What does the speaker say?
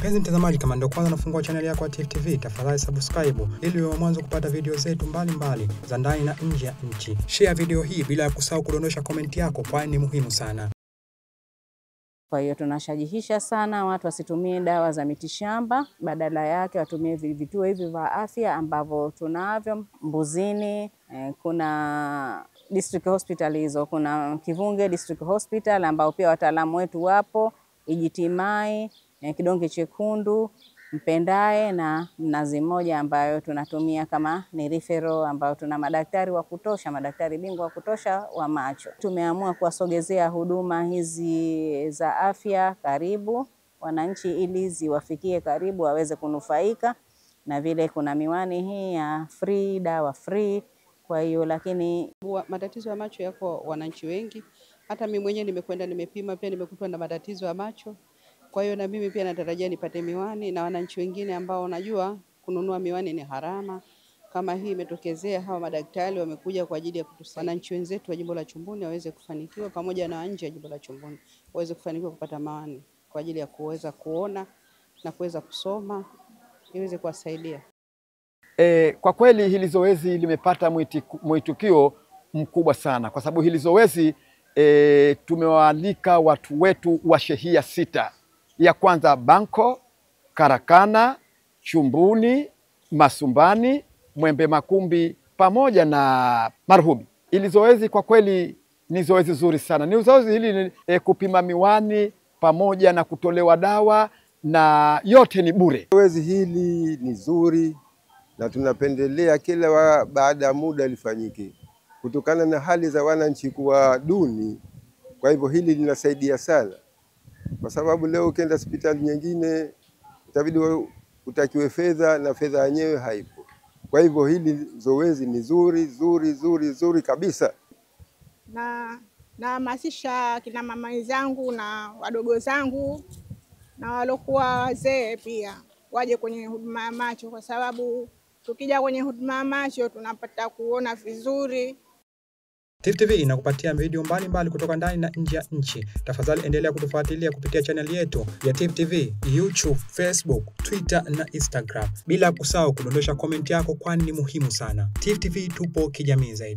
Mpenzi mtazamaji, kama ndio kwanza unafungua channel yako ya Tifu TV, tafadhali subscribe ili uwe mwanzo kupata video zetu mbalimbali za ndani na nje ya nchi. Share video hii bila ya kusahau kudondosha comment yako, kwani ni muhimu sana. Kwa hiyo tunashajihisha sana watu wasitumie dawa za mitishamba, badala yake watumie vituo hivi vya afya ambavyo tunavyo Mbuzini. Kuna district hospital hizo, kuna Kivunge district hospital ambao pia wataalamu wetu wapo, Ijitimai, Kidonge Chekundu, Mpendae na Mnazi Mmoja ambayo tunatumia kama ni referral, ambao tuna madaktari wa kutosha, madaktari bingwa wa kutosha wa macho. Tumeamua kuwasogezea huduma hizi za afya karibu wananchi ili ziwafikie karibu waweze kunufaika, na vile kuna miwani hii ya free, dawa free. Kwa hiyo lakini matatizo ya macho yako wananchi wengi. Hata mimi mwenyewe nimekwenda nimepima, pia nimekutwa na matatizo ya macho. Kwa hiyo na mimi pia natarajia nipate miwani, na wananchi wengine ambao unajua kununua miwani ni harama. Kama hii imetokezea, hawa madaktari wamekuja kwa ajili ya kutusaidia wananchi wenzetu wa jimbo la Chumbuni waweze kufanikiwa, pamoja na nje ya jimbo la Chumbuni waweze kufanikiwa kupata miwani kwa ajili ya kuweza kuona na kuweza kusoma, iweze kuwasaidia. Kwa kweli hili zoezi limepata mwitikio mkubwa sana, kwa sababu hili zoezi tumewaalika watu wetu wa shehia 6. Ya kwanza Banko, Karakana, Chumbuni, Masumbani, Mwembe Makumbi pamoja na Marhumi. Hili zoezi kwa kweli ni zoezi zuri sana. Ni zoezi hili kupima miwani pamoja na kutolewa dawa, na yote ni bure. Zoezi hili ni zuri na tunapendelea kila baada ya muda lifanyike, kutokana na hali za wananchi kuwa duni. Kwa hivyo hili linasaidia sana, kwa sababu leo ukienda hospitali nyingine itabidi utakiwe fedha, na fedha yenyewe haipo. Kwa hivyo hili zoezi ni zuri kabisa. Na hamasisha kina mama wenzangu na wadogo zangu na walokuwa wazee pia waje kwenye huduma ya macho, kwa sababu tukija kwenye huduma ya macho tunapata kuona vizuri. Tifu TV inakupatia video mbalimbali kutoka ndani na nje ya nchi. Tafadhali endelea kutufuatilia kupitia channel yetu ya Tifu TV, YouTube, Facebook, Twitter na Instagram. Bila kusahau kudondosha comment yako, kwani ni muhimu sana. Tifu TV tupo kijamii zaidi.